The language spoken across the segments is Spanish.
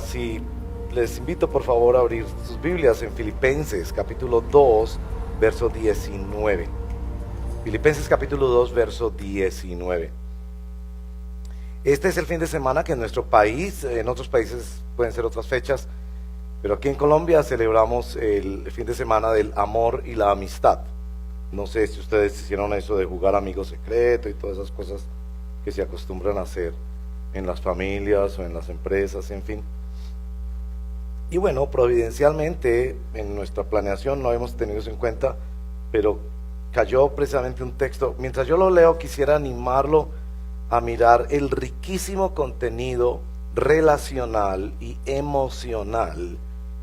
Si les invito por favor a abrir sus Biblias en Filipenses capítulo 2, verso 19. Filipenses capítulo 2, verso 19. Este es el fin de semana que en nuestro país, en otros países pueden ser otras fechas, pero aquí en Colombia celebramos el fin de semana del amor y la amistad. No sé si ustedes hicieron eso de jugar amigo secreto y todas esas cosas que se acostumbran a hacer en las familias o en las empresas, en fin. Y bueno, providencialmente en nuestra planeación no hemos tenido eso en cuenta, pero cayó precisamente un texto. Mientras yo lo leo, quisiera animarlo a mirar el riquísimo contenido relacional y emocional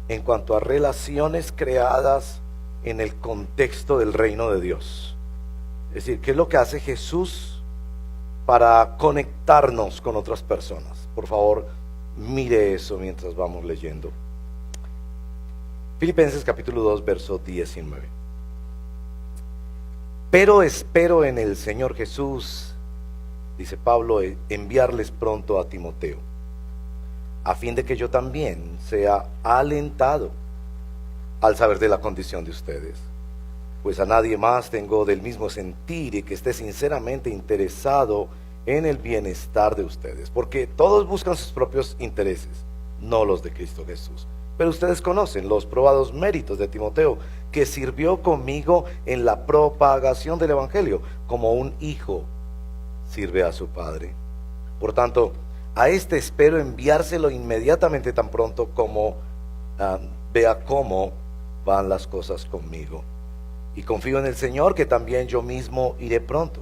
en cuanto a relaciones creadas en el contexto del reino de Dios. Es decir, ¿qué es lo que hace Jesús para conectarnos con otras personas? Por favor, mire eso mientras vamos leyendo. Filipenses capítulo 2, verso 19. Pero espero en el Señor Jesús, dice Pablo, enviarles pronto a Timoteo, a fin de que yo también sea alentado al saber de la condición de ustedes, pues a nadie más tengo del mismo sentir y que esté sinceramente interesado en el bienestar de ustedes, porque todos buscan sus propios intereses, no los de Cristo Jesús. Pero ustedes conocen los probados méritos de Timoteo, que sirvió conmigo en la propagación del Evangelio, como un hijo sirve a su padre. Por tanto, a este espero enviárselo inmediatamente tan pronto como vea cómo van las cosas conmigo. Y confío en el Señor que también yo mismo iré pronto.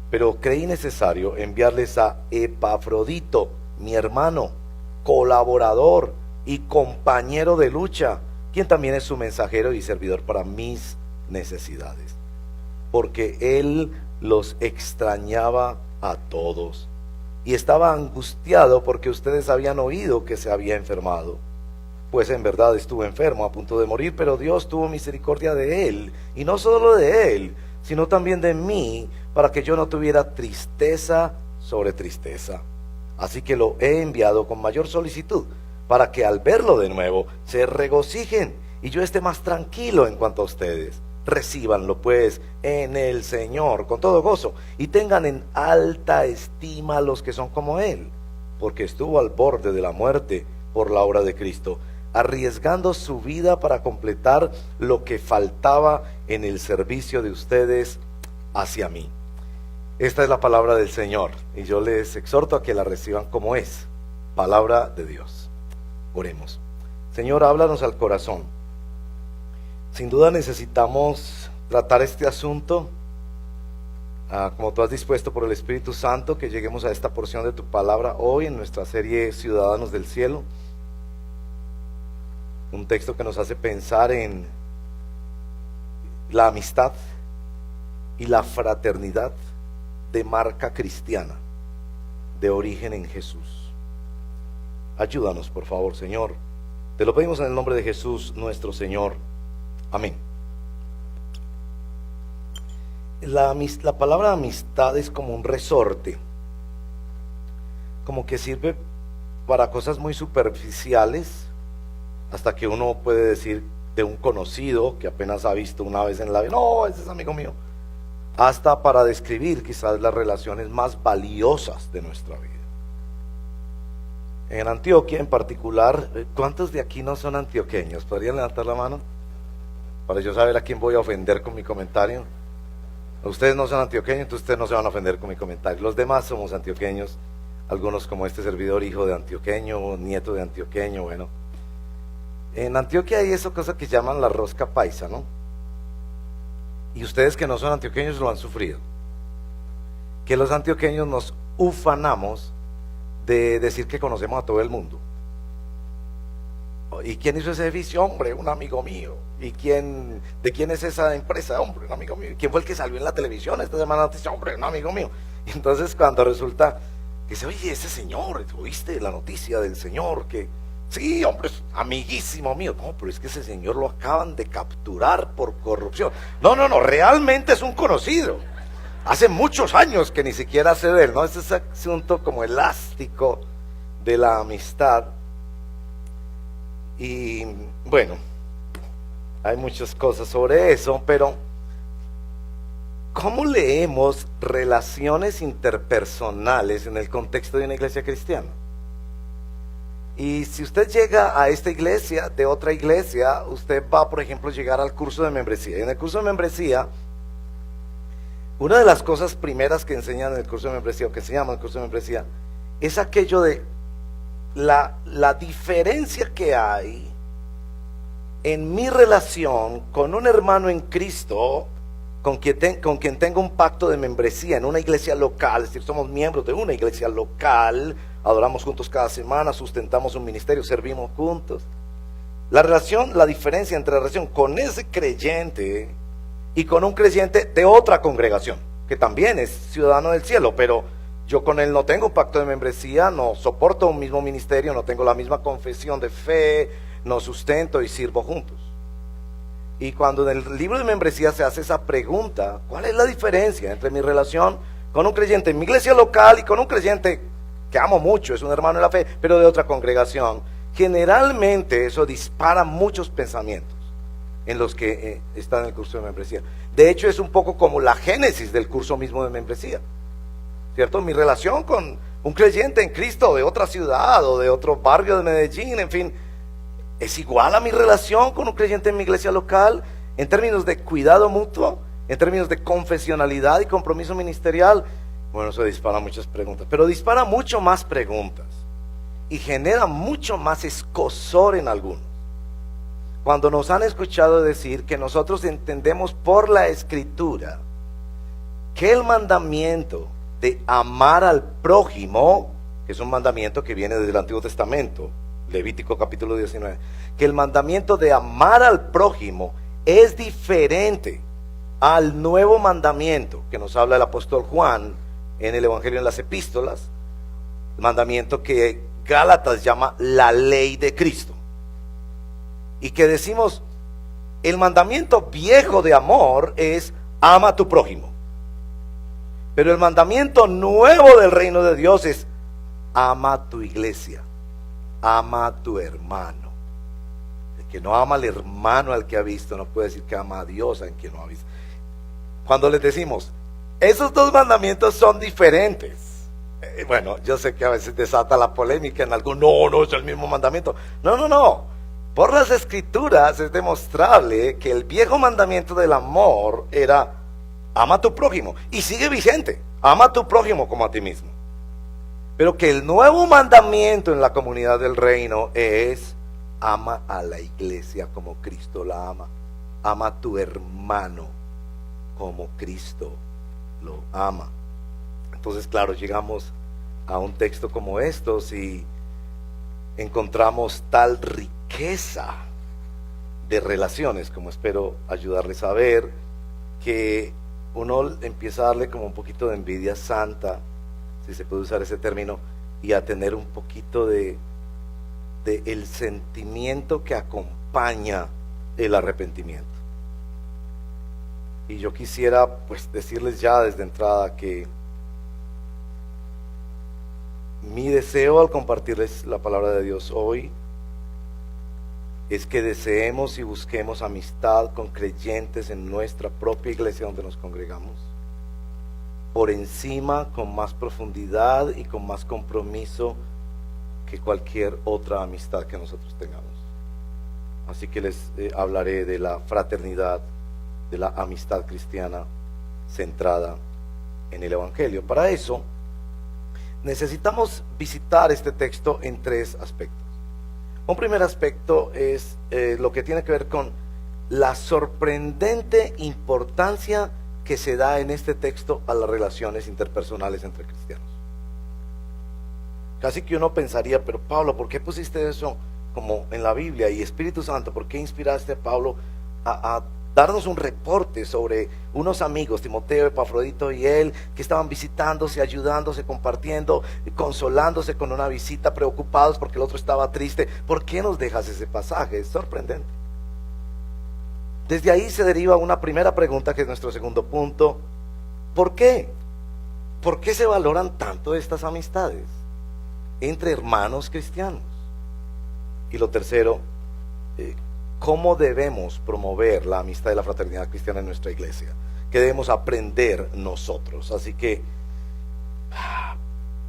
Pero creí necesario enviarles a Epafrodito, mi hermano, colaborador y compañero de lucha, quien también es su mensajero y servidor para mis necesidades, porque él los extrañaba a todos y estaba angustiado porque ustedes habían oído que se había enfermado. Pues en verdad estuvo enfermo, a punto de morir, pero Dios tuvo misericordia de él, y no solo de él, sino también de mí, para que yo no tuviera tristeza sobre tristeza. Así que lo he enviado con mayor solicitud, para que al verlo de nuevo se regocijen y yo esté más tranquilo en cuanto a ustedes. Recíbanlo pues en el Señor con todo gozo y tengan en alta estima a los que son como él, porque estuvo al borde de la muerte por la obra de Cristo, arriesgando su vida para completar lo que faltaba en el servicio de ustedes hacia mí. Esta es la palabra del Señor y yo les exhorto a que la reciban como es, palabra de Dios. Oremos. Señor, háblanos al corazón. Sin duda necesitamos tratar este asunto, como tú has dispuesto por el Espíritu Santo, que lleguemos a esta porción de tu palabra hoy en nuestra serie Ciudadanos del Cielo. Un texto que nos hace pensar en la amistad y la fraternidad de marca cristiana, de origen en Jesús. Ayúdanos, por favor, Señor. Te lo pedimos en el nombre de Jesús, nuestro Señor. Amén. La palabra amistad es como un resorte, como que sirve para cosas muy superficiales, hasta que uno puede decir de un conocido que apenas ha visto una vez en la vida, no, ese es amigo mío, hasta para describir quizás las relaciones más valiosas de nuestra vida. En Antioquia en particular, ¿cuántos de aquí no son antioqueños? ¿Podrían levantar la mano? Para yo saber a quién voy a ofender con mi comentario. Ustedes no son antioqueños, entonces ustedes no se van a ofender con mi comentario. Los demás somos antioqueños, algunos como este servidor, hijo de antioqueño, nieto de antioqueño, bueno. En Antioquia hay esa cosa que llaman la rosca paisa, ¿no? Y ustedes que no son antioqueños lo han sufrido. Que los antioqueños nos ufanamos de decir que conocemos a todo el mundo. ¿Y quién hizo ese edificio? Hombre, un amigo mío. ¿Y de quién es esa empresa? Hombre, un amigo mío. ¿Quién fue el que salió en la televisión esta semana? Noticia? Hombre, un amigo mío. Y entonces cuando resulta que dice, oye, ese señor, ¿oíste la noticia del señor? Que sí, hombre, es amiguísimo mío. No, pero es que ese señor lo acaban de capturar por corrupción. No, realmente es un conocido. Hace muchos años que ni siquiera sé de él, ¿no? Ese asunto como elástico de la amistad Y bueno, hay muchas cosas sobre eso, pero ¿cómo leemos relaciones interpersonales en el contexto de una iglesia cristiana? Y si usted llega a esta iglesia de otra iglesia, usted va, por ejemplo, llegar al curso de membresía. Y en el curso de membresía, una de las cosas primeras que enseñan en el curso de membresía, o que enseñamos en el curso de membresía, es aquello de la diferencia que hay en mi relación con un hermano en Cristo, con quien tengo un pacto de membresía en una iglesia local, es decir, somos miembros de una iglesia local, adoramos juntos cada semana, sustentamos un ministerio, servimos juntos. La diferencia entre la relación con ese creyente y con un creyente de otra congregación, que también es ciudadano del cielo, pero yo con él no tengo un pacto de membresía, no soporto un mismo ministerio, no tengo la misma confesión de fe, no sustento y sirvo juntos. Y cuando en el libro de membresía se hace esa pregunta, ¿cuál es la diferencia entre mi relación con un creyente en mi iglesia local y con un creyente que amo mucho, es un hermano en la fe, pero de otra congregación? Generalmente eso dispara muchos pensamientos en los que están en el curso de membresía. De hecho, es un poco como la génesis del curso mismo de membresía, ¿cierto? Mi relación con un creyente en Cristo de otra ciudad o de otro barrio de Medellín, en fin, es igual a mi relación con un creyente en mi iglesia local en términos de cuidado mutuo, en términos de confesionalidad y compromiso ministerial. Bueno, eso dispara muchas preguntas, pero dispara mucho más preguntas y genera mucho más escozor en algunos. Cuando nos han escuchado decir que nosotros entendemos por la Escritura que el mandamiento de amar al prójimo, que es un mandamiento que viene desde el Antiguo Testamento, Levítico capítulo 19, que el mandamiento de amar al prójimo es diferente al nuevo mandamiento que nos habla el apóstol Juan en el Evangelio, en las epístolas, el mandamiento que Gálatas llama la ley de Cristo, y que decimos, el mandamiento viejo de amor es ama a tu prójimo, pero el mandamiento nuevo del reino de Dios es ama a tu iglesia, ama a tu hermano. El que no ama al hermano al que ha visto no puede decir que ama a Dios al que no ha visto. Cuando les decimos, esos dos mandamientos son diferentes, bueno, yo sé que a veces desata la polémica en algún, no es el mismo mandamiento. No. Por las Escrituras es demostrable que el viejo mandamiento del amor era ama a tu prójimo, y sigue vigente, ama a tu prójimo como a ti mismo. Pero que el nuevo mandamiento en la comunidad del reino es ama a la iglesia como Cristo la ama, ama a tu hermano como Cristo lo ama. Entonces, claro, llegamos a un texto como estos y encontramos tal riqueza de relaciones, como espero ayudarles a ver, que uno empieza a darle como un poquito de envidia santa, si se puede usar ese término, y a tener un poquito de el sentimiento que acompaña el arrepentimiento. Y yo quisiera pues decirles ya desde entrada que mi deseo al compartirles la palabra de Dios hoy es que deseemos y busquemos amistad con creyentes en nuestra propia iglesia donde nos congregamos, por encima, con más profundidad y con más compromiso que cualquier otra amistad que nosotros tengamos. Así que les hablaré de la fraternidad, de la amistad cristiana centrada en el Evangelio. Para eso necesitamos visitar este texto en tres aspectos. Un primer aspecto es lo que tiene que ver con la sorprendente importancia que se da en este texto a las relaciones interpersonales entre cristianos. Casi que uno pensaría, pero Pablo, ¿por qué pusiste eso como en la Biblia? Y Espíritu Santo, ¿por qué inspiraste a Pablo a darnos un reporte sobre unos amigos, Timoteo, Epafrodito y él, que estaban visitándose, ayudándose, compartiendo, consolándose con una visita, preocupados porque el otro estaba triste? ¿Por qué nos dejas ese pasaje? Es sorprendente. Desde ahí se deriva una primera pregunta, que es nuestro segundo punto. ¿Por qué? ¿Por qué se valoran tanto estas amistades entre hermanos cristianos? Y lo tercero, cómo debemos promover la amistad y la fraternidad cristiana en nuestra iglesia, que debemos aprender nosotros. Así que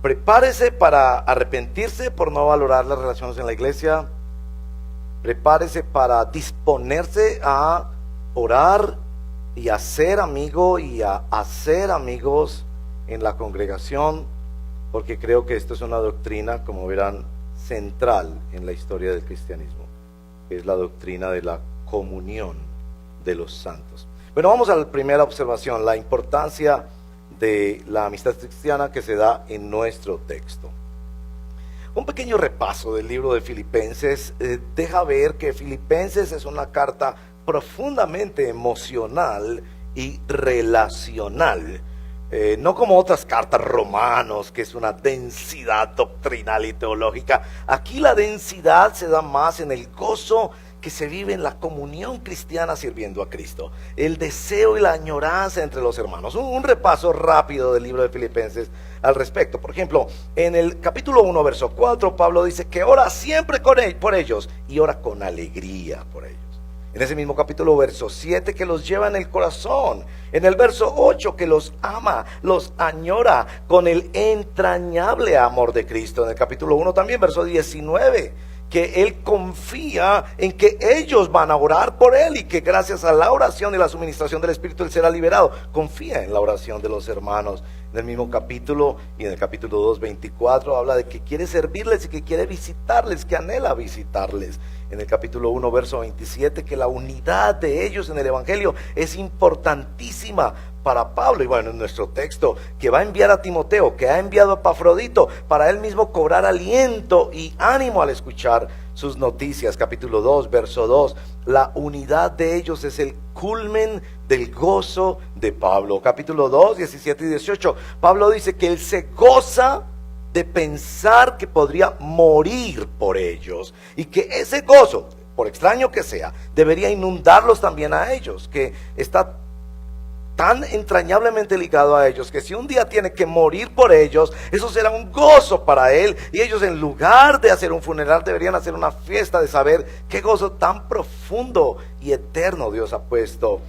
prepárese para arrepentirse por no valorar las relaciones en la iglesia. Prepárese para disponerse a orar y a ser amigo y a hacer amigos en la congregación, porque creo que esto es una doctrina, como verán, central en la historia del cristianismo, que es la doctrina de la comunión de los santos. Bueno, vamos a la primera observación, la importancia de la amistad cristiana que se da en nuestro texto. Un pequeño repaso del libro de Filipenses deja ver que Filipenses es una carta profundamente emocional y relacional. No como otras cartas, Romanos, que es una densidad doctrinal y teológica. Aquí la densidad se da más en el gozo que se vive en la comunión cristiana sirviendo a Cristo, el deseo y la añoranza entre los hermanos. Un repaso rápido del libro de Filipenses al respecto. Por ejemplo, en el capítulo 1, verso 4, Pablo dice que ora siempre por ellos y ora con alegría por ellos. En ese mismo capítulo, verso 7, que los lleva en el corazón. En el verso 8, que los ama, los añora con el entrañable amor de Cristo. En el capítulo 1 también, verso 19, que él confía en que ellos van a orar por él y que gracias a la oración y la suministración del Espíritu él será liberado. Confía en la oración de los hermanos. En el mismo capítulo y en el capítulo 2, 24, habla de que quiere servirles y que quiere visitarles, que anhela visitarles. En el capítulo 1, verso 27, que la unidad de ellos en el Evangelio es importantísima para Pablo. Y bueno, en nuestro texto, que va a enviar a Timoteo, que ha enviado a Epafrodito, para él mismo cobrar aliento y ánimo al escuchar sus noticias. Capítulo 2, verso 2, la unidad de ellos es el culmen del gozo de Pablo. Capítulo 2, 17 y 18, Pablo dice que él se goza de pensar que podría morir por ellos, y que ese gozo, por extraño que sea, debería inundarlos también a ellos, que está tan entrañablemente ligado a ellos, que si un día tiene que morir por ellos, eso será un gozo para él, y ellos, en lugar de hacer un funeral, deberían hacer una fiesta de saber qué gozo tan profundo y eterno Dios ha puesto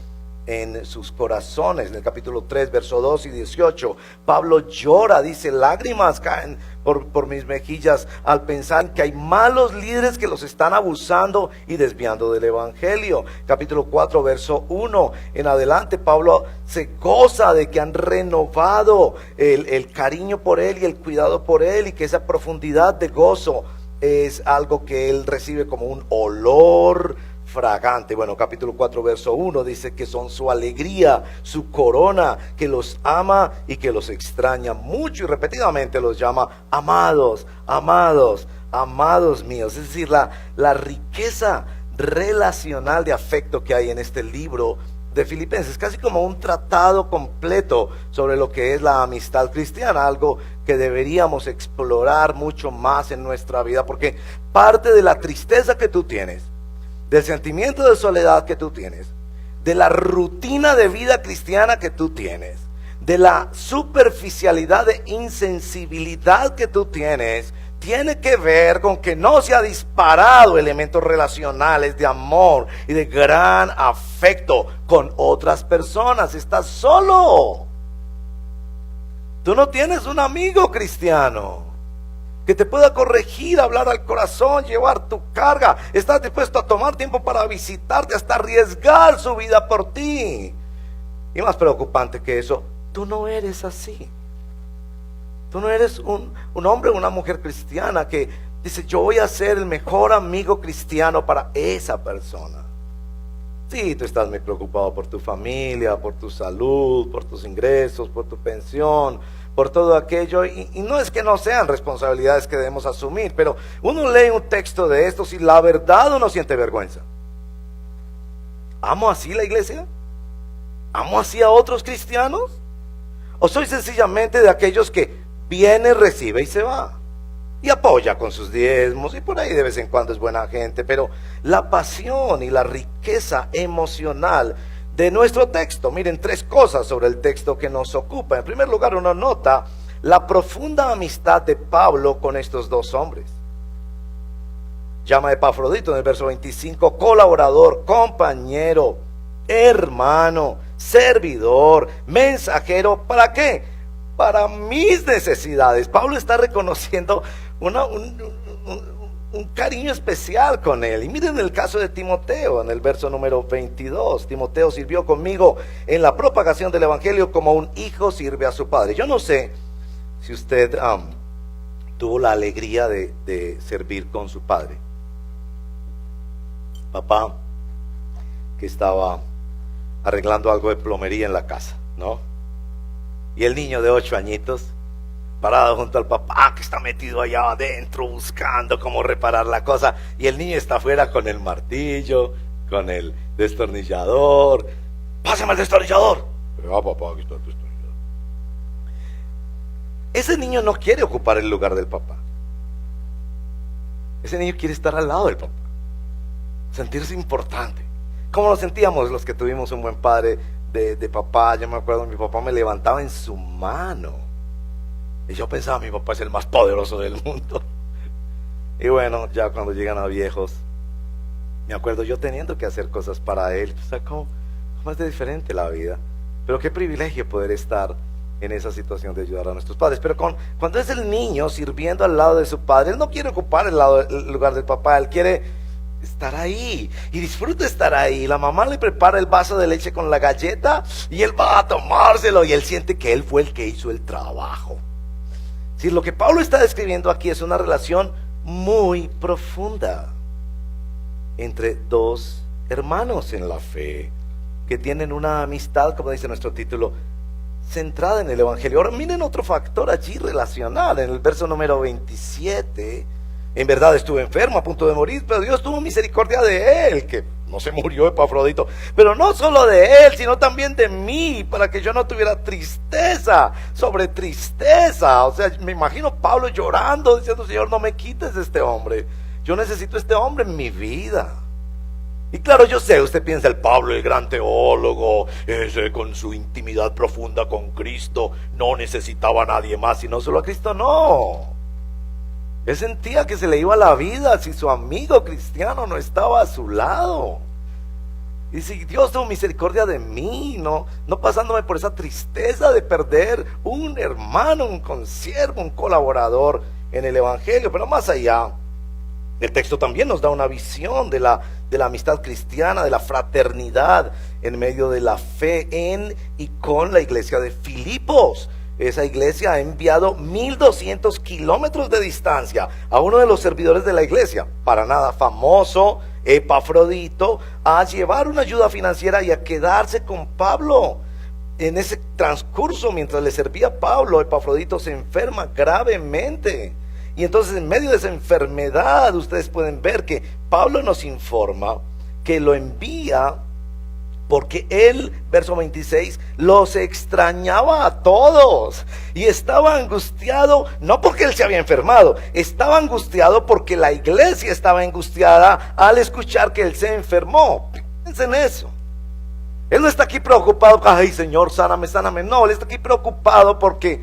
en sus corazones. En el capítulo 3, verso 2 y 18, Pablo llora, dice: lágrimas caen por mis mejillas al pensar que hay malos líderes que los están abusando y desviando del Evangelio. Capítulo 4, verso 1 en adelante, Pablo se goza de que han renovado el cariño por él y el cuidado por él, y que esa profundidad de gozo es algo que él recibe como un olor fragante. Bueno, capítulo 4, verso 1 dice que son su alegría, su corona, que los ama y que los extraña mucho, y repetidamente los llama amados, amados, amados míos. Es decir, la riqueza relacional de afecto que hay en este libro de Filipenses, casi como un tratado completo sobre lo que es la amistad cristiana, algo que deberíamos explorar mucho más en nuestra vida, porque parte de la tristeza que tú tienes, del sentimiento de soledad que tú tienes, de la rutina de vida cristiana que tú tienes, de la superficialidad de insensibilidad que tú tienes, tiene que ver con que no se ha disparado elementos relacionales de amor y de gran afecto con otras personas. Estás solo. Tú no tienes un amigo cristiano que te pueda corregir, hablar al corazón, llevar tu carga. Estás dispuesto a tomar tiempo para visitarte, hasta arriesgar su vida por ti. Y más preocupante que eso, tú no eres así. Tú no eres un hombre o una mujer cristiana que dice: yo voy a ser el mejor amigo cristiano para esa persona. Sí, tú estás muy preocupado por tu familia, por tu salud, por tus ingresos, por tu pensión, por todo aquello, y no es que no sean responsabilidades que debemos asumir, pero uno lee un texto de estos y la verdad uno siente vergüenza. ¿Amo así la iglesia? ¿Amo así a otros cristianos? ¿O soy sencillamente de aquellos que viene, recibe y se va? Y apoya con sus diezmos, y por ahí de vez en cuando es buena gente, pero la pasión y la riqueza emocional de nuestro texto, miren, tres cosas sobre el texto que nos ocupa. En primer lugar, uno nota la profunda amistad de Pablo con estos dos hombres. llama a Epafrodito en el verso 25, colaborador, compañero, hermano, servidor, mensajero. ¿Para qué? Para mis necesidades. Pablo está reconociendo un cariño especial con él. Y miren el caso de Timoteo en el verso número 22. Timoteo sirvió conmigo en la propagación del evangelio como un hijo sirve a su padre. Yo no sé si usted tuvo la alegría de servir con su padre. Papá que estaba arreglando algo de plomería en la casa, ¿no? Y el niño de 8 añitos parado junto al papá que está metido allá adentro buscando cómo reparar la cosa, y el niño está afuera con el martillo, con el destornillador. Pásame el destornillador. Papá, aquí está el destornillador. Ese niño no quiere ocupar el lugar del papá. Ese niño quiere estar al lado del papá, sentirse importante. ¿Cómo nos sentíamos los que tuvimos un buen padre de papá? Yo me acuerdo, mi papá me levantaba en su mano y yo pensaba, mi papá es el más poderoso del mundo. Y bueno, ya cuando llegan a viejos, me acuerdo yo teniendo que hacer cosas para él. O sea, ¿cómo es de diferente la vida? Pero qué privilegio poder estar en esa situación de ayudar a nuestros padres. Pero cuando es el niño sirviendo al lado de su padre, él no quiere ocupar el lugar del papá, él quiere estar ahí y disfruta estar ahí. La mamá le prepara el vaso de leche con la galleta y él va a tomárselo y él siente que él fue el que hizo el trabajo. Si lo que Pablo está describiendo aquí es una relación muy profunda entre dos hermanos en la fe que tienen una amistad, como dice nuestro título, centrada en el evangelio. Ahora miren otro factor allí relacional en el verso número 27. En verdad estuve enfermo, a punto de morir, pero Dios tuvo misericordia de él, que no se murió Epafrodito, pero no solo de él, sino también de mí, para que yo no tuviera tristeza sobre tristeza. O sea, me imagino Pablo llorando, diciendo, Señor, no me quites de este hombre, yo necesito este hombre en mi vida. Y claro, yo sé, usted piensa, el Pablo, el gran teólogo, ese con su intimidad profunda con Cristo, no necesitaba a nadie más, sino solo a Cristo. No, él sentía que se le iba la vida si su amigo cristiano no estaba a su lado. Y si Dios tuvo misericordia de mí, no pasándome por esa tristeza de perder un hermano, un consiervo, un colaborador en el evangelio. Pero más allá, el texto también nos da una visión de la amistad cristiana, de la fraternidad en medio de la fe en y con la iglesia de Filipos. Esa iglesia ha enviado 1200 kilómetros de distancia a uno de los servidores de la iglesia, para nada famoso, Epafrodito, a llevar una ayuda financiera y a quedarse con Pablo. En ese transcurso, mientras le servía a Pablo, Epafrodito se enferma gravemente. Y entonces en medio de esa enfermedad ustedes pueden ver que Pablo nos informa que lo envía porque él, verso 26, los extrañaba a todos y estaba angustiado, no porque él se había enfermado, estaba angustiado porque la iglesia estaba angustiada al escuchar que él se enfermó. Piensen en eso. Él no está aquí preocupado, ay Señor, sáname, sáname. No, él está aquí preocupado porque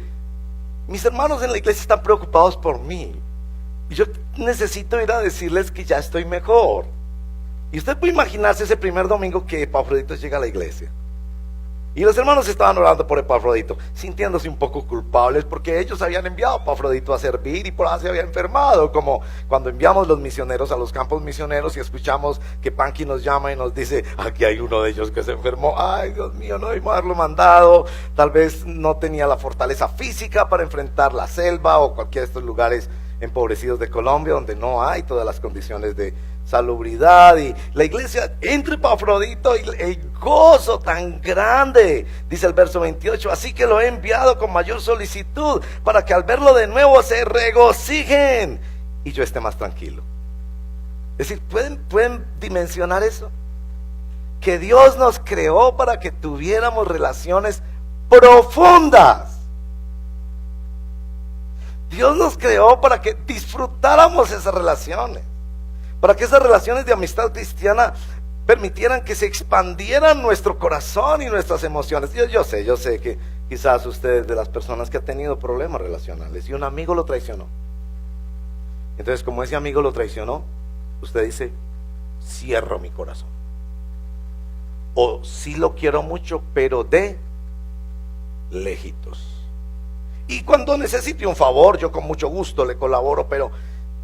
mis hermanos en la iglesia están preocupados por mí y yo necesito ir a decirles que ya estoy mejor. Y usted puede imaginarse ese primer domingo que Epafrodito llega a la iglesia y los hermanos estaban orando por Epafrodito, sintiéndose un poco culpables porque ellos habían enviado a Epafrodito a servir y por eso se había enfermado, como cuando enviamos los misioneros a los campos misioneros y escuchamos que Panky nos llama y nos dice, aquí hay uno de ellos que se enfermó. Ay, Dios mío, no debimos haberlo mandado, tal vez no tenía la fortaleza física para enfrentar la selva o cualquiera de estos lugares empobrecidos de Colombia donde no hay todas las condiciones de salubridad. Y la iglesia entre Epafrodito y el gozo tan grande, dice el verso 28, así que lo he enviado con mayor solicitud para que al verlo de nuevo se regocijen y yo esté más tranquilo. Es decir, ¿pueden dimensionar eso? Que Dios nos creó para que tuviéramos relaciones profundas. Dios nos creó para que disfrutáramos esas relaciones, para que esas relaciones de amistad cristiana permitieran que se expandieran nuestro corazón y nuestras emociones. Yo sé que quizás usted es de las personas que ha tenido problemas relacionales y un amigo lo traicionó. Entonces, como ese amigo lo traicionó, usted dice, cierro mi corazón. O sí lo quiero mucho, pero de lejitos. Y cuando necesite un favor, yo con mucho gusto le colaboro, pero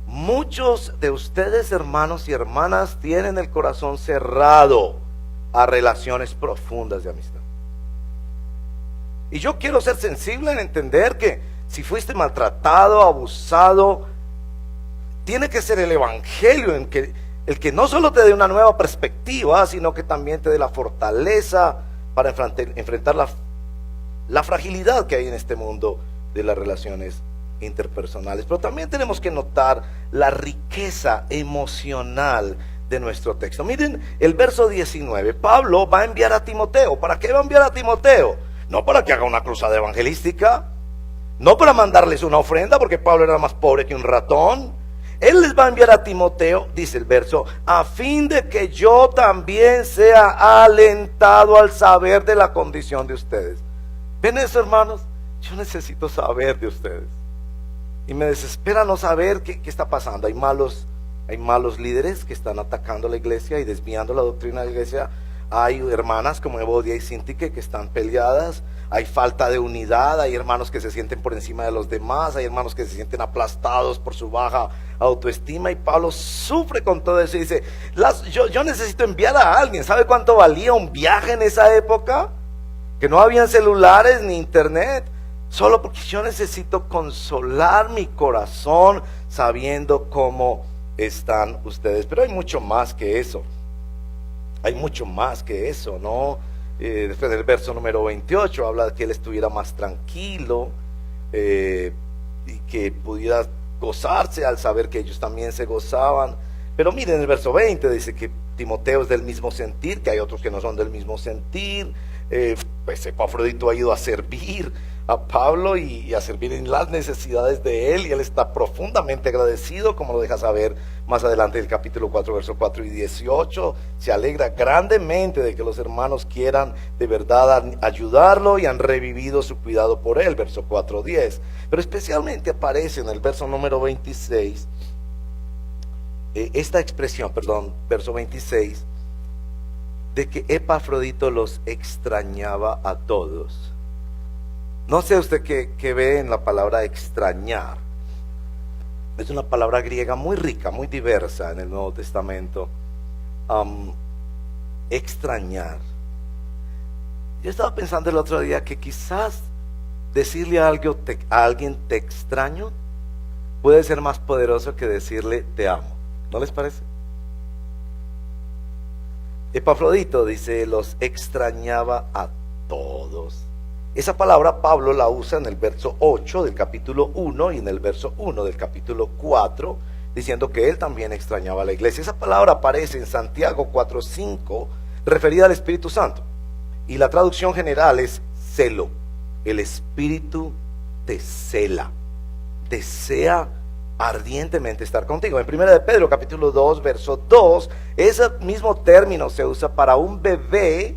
muchos de ustedes, hermanos y hermanas, tienen el corazón cerrado a relaciones profundas de amistad. Y yo quiero ser sensible en entender que si fuiste maltratado, abusado, tiene que ser el evangelio el que no solo te dé una nueva perspectiva, sino que también te dé la fortaleza para enfrentar la fragilidad que hay en este mundo de las relaciones interpersonales. Pero también tenemos que notar la riqueza emocional de nuestro texto. Miren el verso 19. Pablo va a enviar a Timoteo. ¿Para qué va a enviar a Timoteo? No para que haga una cruzada evangelística, no para mandarles una ofrenda, porque Pablo era más pobre que un ratón. Él les va a enviar a Timoteo, dice el verso, a fin de que yo también sea alentado al saber de la condición de ustedes. ¿Ven eso, hermanos? Yo necesito saber de ustedes. Y me desespera no saber qué está pasando. Hay malos líderes que están atacando a la iglesia y desviando la doctrina de la iglesia. Hay hermanas como Evodia y Sintique que están peleadas. Hay falta de unidad. Hay hermanos que se sienten por encima de los demás. Hay hermanos que se sienten aplastados por su baja autoestima. Y Pablo sufre con todo eso y dice, yo necesito enviar a alguien. ¿Sabe cuánto valía un viaje en esa época? Que no habían celulares ni internet. Solo porque yo necesito consolar mi corazón sabiendo cómo están ustedes. Pero hay mucho más que eso. Hay mucho más que eso, ¿no? Después del verso número 28 habla de que él estuviera más tranquilo y que pudiera gozarse al saber que ellos también se gozaban. Pero miren el verso 20, dice que Timoteo es del mismo sentir, que hay otros que no son del mismo sentir. Pues Epafrodito ha ido a servir a Pablo y a servir en las necesidades de él, y él está profundamente agradecido, como lo deja saber más adelante el capítulo 4, verso 4 y 18. Se alegra grandemente de que los hermanos quieran de verdad ayudarlo y han revivido su cuidado por él, verso 4, 10. Pero especialmente aparece en el verso número 26 esta expresión, verso 26, de que Epafrodito los extrañaba a todos. No sé usted qué ve en la palabra extrañar. Es una palabra griega muy rica, muy diversa en el Nuevo Testamento. Extrañar. Yo estaba pensando el otro día que quizás decirle a alguien te extraño puede ser más poderoso que decirle te amo. ¿No les parece? Epafrodito dice, los extrañaba a todos. Esa palabra Pablo la usa en el verso 8 del capítulo 1 y en el verso 1 del capítulo 4, diciendo que él también extrañaba a la iglesia. Esa palabra aparece en Santiago 4:5, referida al Espíritu Santo. Y la traducción general es celo. El Espíritu te cela, desea ardientemente estar contigo. En 1 de Pedro capítulo 2, verso 2, ese mismo término se usa para un bebé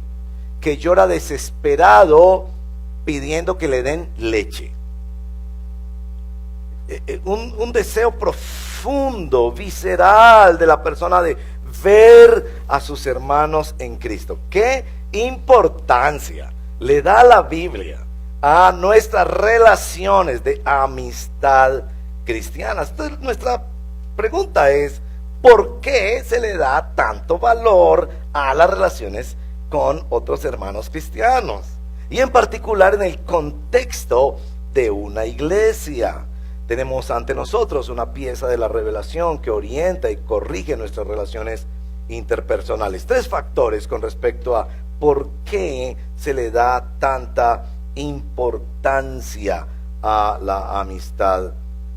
que llora desesperado pidiendo que le den leche. Un deseo profundo, visceral de la persona de ver a sus hermanos en Cristo. ¿Qué importancia le da la Biblia a nuestras relaciones de amistad cristianas? Entonces, nuestra pregunta es, ¿por qué se le da tanto valor a las relaciones con otros hermanos cristianos? Y en particular en el contexto de una iglesia. Tenemos ante nosotros una pieza de la revelación que orienta y corrige nuestras relaciones interpersonales. 3 factores con respecto a por qué se le da tanta importancia a la amistad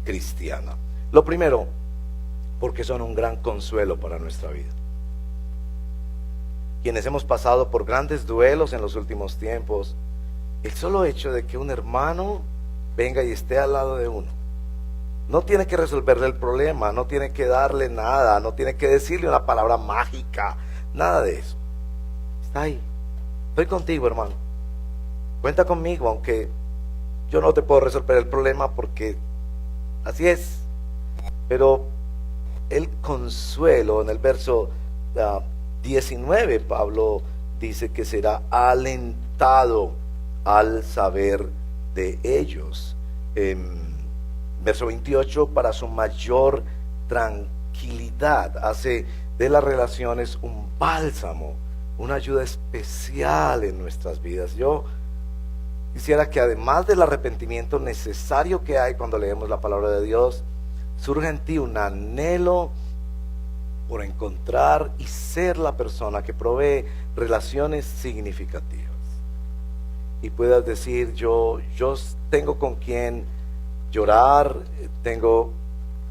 cristiana. Lo primero, porque son un gran consuelo para nuestra vida. Quienes hemos pasado por grandes duelos en los últimos tiempos, el solo hecho de que un hermano venga y esté al lado de uno, no tiene que resolverle el problema, no tiene que darle nada, no tiene que decirle una palabra mágica, nada de eso. Está ahí, estoy contigo, hermano, cuenta conmigo, aunque yo no te puedo resolver el problema porque así es, pero el consuelo. En el verso 19, Pablo dice que será alentado al saber de ellos. Verso 28, para su mayor tranquilidad, hace de las relaciones un bálsamo, una ayuda especial en nuestras vidas. Yo quisiera que, además del arrepentimiento necesario que hay cuando leemos la palabra de Dios, surja en ti un anhelo por encontrar y ser la persona que provee relaciones significativas. Y puedas decir, yo tengo con quien llorar, tengo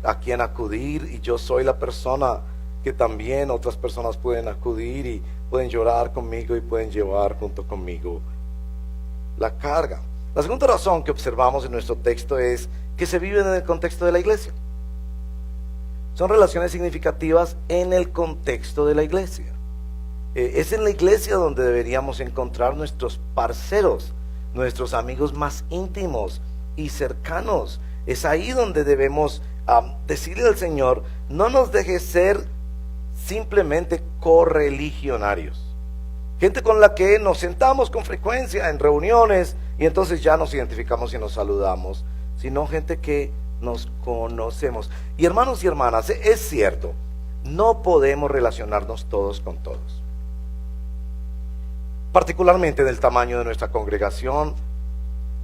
a quien acudir, y yo soy la persona que también otras personas pueden acudir y pueden llorar conmigo y pueden llevar junto conmigo la carga. La segunda razón que observamos en nuestro texto es que se vive en el contexto de la iglesia. Son relaciones significativas en el contexto de la iglesia. Es en la iglesia donde deberíamos encontrar nuestros parceros, nuestros amigos más íntimos y cercanos. Es ahí donde debemos decirle al Señor, no nos dejes ser simplemente correligionarios, gente con la que nos sentamos con frecuencia en reuniones y entonces ya nos identificamos y nos saludamos, sino gente que nos conocemos. Y hermanos y hermanas, es cierto, no podemos relacionarnos todos con todos. Particularmente en el tamaño de nuestra congregación,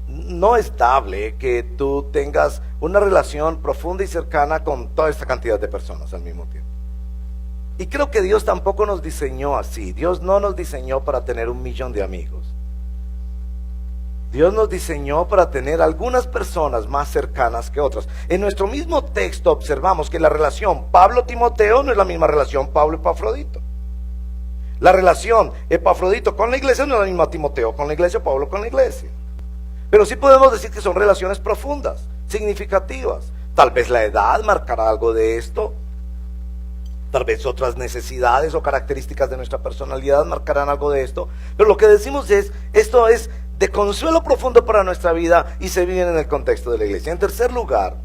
no es estable que tú tengas una relación profunda y cercana con toda esta cantidad de personas al mismo tiempo. Y creo que Dios tampoco nos diseñó así. Dios no nos diseñó para tener 1 millón de amigos. Dios nos diseñó para tener algunas personas más cercanas que otras. En nuestro mismo texto observamos que la relación Pablo-Timoteo no es la misma relación Pablo-Epafrodito. La relación Epafrodito con la iglesia no es la misma Timoteo con la iglesia, Pablo con la iglesia. Pero sí podemos decir que son relaciones profundas, significativas. Tal vez la edad marcará algo de esto. Tal vez otras necesidades o características de nuestra personalidad marcarán algo de esto. Pero lo que decimos es, esto es de consuelo profundo para nuestra vida y se vive en el contexto de la iglesia. En tercer lugar,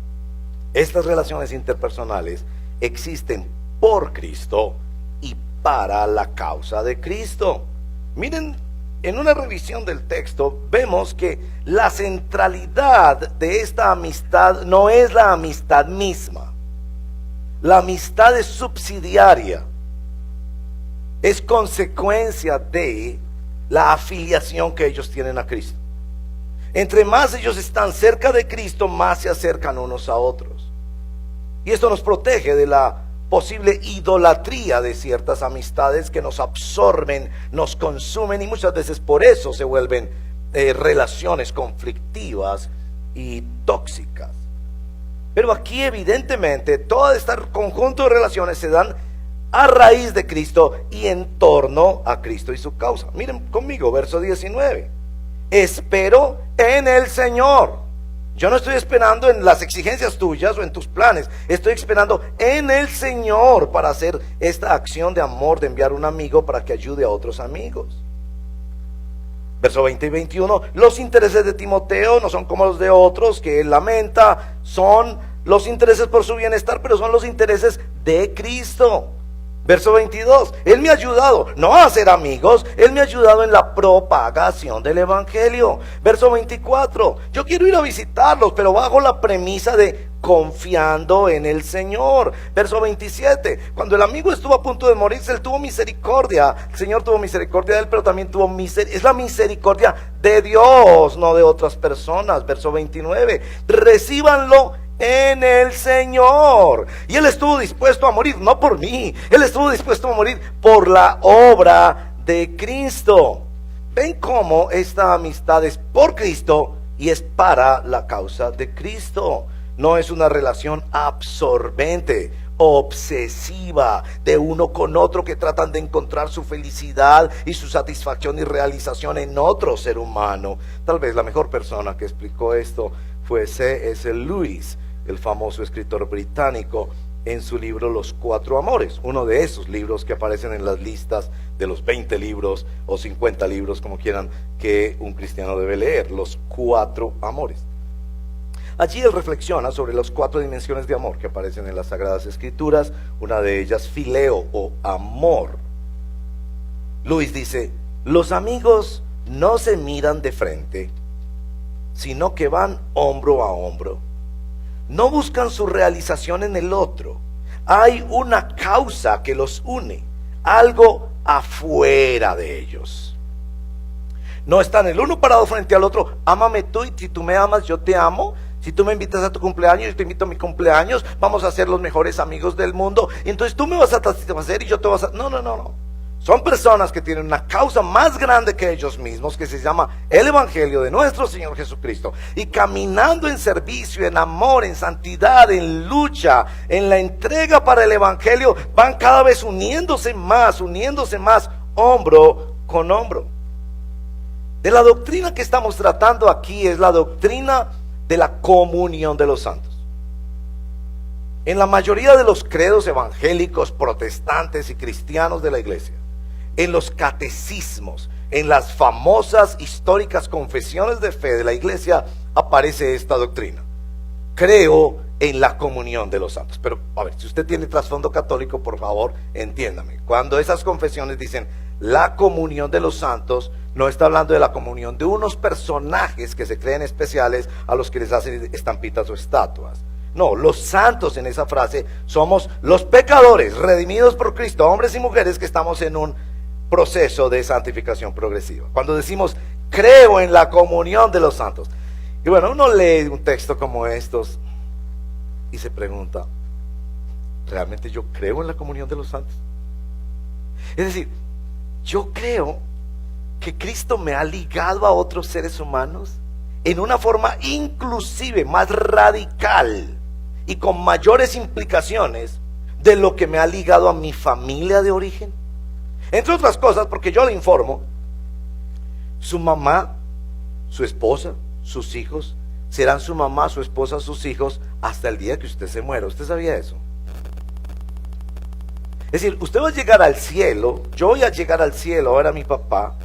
estas relaciones interpersonales existen por Cristo y para la causa de Cristo. Miren, en una revisión del texto vemos que la centralidad de esta amistad no es la amistad misma. La amistad es subsidiaria, es consecuencia de la afiliación que ellos tienen a Cristo. Entre más ellos están cerca de Cristo, más se acercan unos a otros. Y esto nos protege de la posible idolatría de ciertas amistades que nos absorben, nos consumen y muchas veces por eso se vuelven relaciones conflictivas y tóxicas. Pero aquí evidentemente todo este conjunto de relaciones se dan a raíz de Cristo y en torno a Cristo y su causa. Miren conmigo, verso 19. Espero en el Señor. Yo no estoy esperando en las exigencias tuyas o en tus planes. Estoy esperando en el Señor para hacer esta acción de amor, de enviar un amigo para que ayude a otros amigos. Verso 20 y 21, los intereses de Timoteo no son como los de otros que él lamenta, son los intereses por su bienestar, pero son los intereses de Cristo. Verso 22, él me ha ayudado, no a hacer amigos, él me ha ayudado en la propagación del evangelio. Verso 24, yo quiero ir a visitarlos, pero bajo la premisa de confiando en el Señor. Verso 27, cuando el amigo estuvo a punto de morirse, él tuvo misericordia. El Señor tuvo misericordia de él, pero también tuvo misericordia. Es la misericordia de Dios, no de otras personas. Verso 29, recíbanlo en el Señor. Y él estuvo dispuesto a morir, no por mí. Él estuvo dispuesto a morir por la obra de Cristo. ¿Ven cómo esta amistad es por Cristo y es para la causa de Cristo? No es una relación absorbente, obsesiva, de uno con otro que tratan de encontrar su felicidad y su satisfacción y realización en otro ser humano. Tal vez la mejor persona que explicó esto fue C.S. Lewis, el famoso escritor británico, en su libro Los Cuatro Amores, uno de esos libros que aparecen en las listas de los 20 libros o 50 libros, como quieran, que un cristiano debe leer, Los Cuatro Amores. Allí él reflexiona sobre las 4 dimensiones de amor que aparecen en las Sagradas Escrituras, una de ellas fileo o amor. Luis dice, los amigos no se miran de frente, sino que van hombro a hombro. No buscan su realización en el otro. Hay una causa que los une, algo afuera de ellos. No están el uno parado frente al otro, ámame tú y si tú me amas yo te amo. Si tú me invitas a tu cumpleaños, yo te invito a mi cumpleaños, vamos a ser los mejores amigos del mundo. Y entonces tú me vas a satisfacer y yo te vas a... No. Son personas que tienen una causa más grande que ellos mismos, que se llama el Evangelio de nuestro Señor Jesucristo. Y caminando en servicio, en amor, en santidad, en lucha, en la entrega para el Evangelio, van cada vez uniéndose más, hombro con hombro. De la doctrina que estamos tratando aquí es la doctrina de la comunión de los santos. En la mayoría de los credos evangélicos, protestantes y cristianos de la iglesia, en los catecismos, en las famosas históricas confesiones de fe de la iglesia, aparece esta doctrina. Creo en la comunión de los santos. Pero, a ver, si usted tiene trasfondo católico, por favor, entiéndame. Cuando esas confesiones dicen la comunión de los santos, no está hablando de la comunión de unos personajes que se creen especiales a los que les hacen estampitas o estatuas. No, los santos en esa frase somos los pecadores redimidos por Cristo, hombres y mujeres que estamos en un proceso de santificación progresiva. Cuando decimos creo en la comunión de los santos, y bueno, uno lee un texto como estos y se pregunta, ¿realmente yo creo en la comunión de los santos? Es decir, yo creo que Cristo me ha ligado a otros seres humanos en una forma inclusive más radical y con mayores implicaciones de lo que me ha ligado a mi familia de origen. Entre otras cosas, porque yo le informo, su mamá, su esposa, sus hijos, serán su mamá, su esposa, sus hijos, hasta el día que usted se muera. ¿Usted sabía eso? Es decir, usted va a llegar al cielo, yo voy a llegar al cielo a ver a mi papá,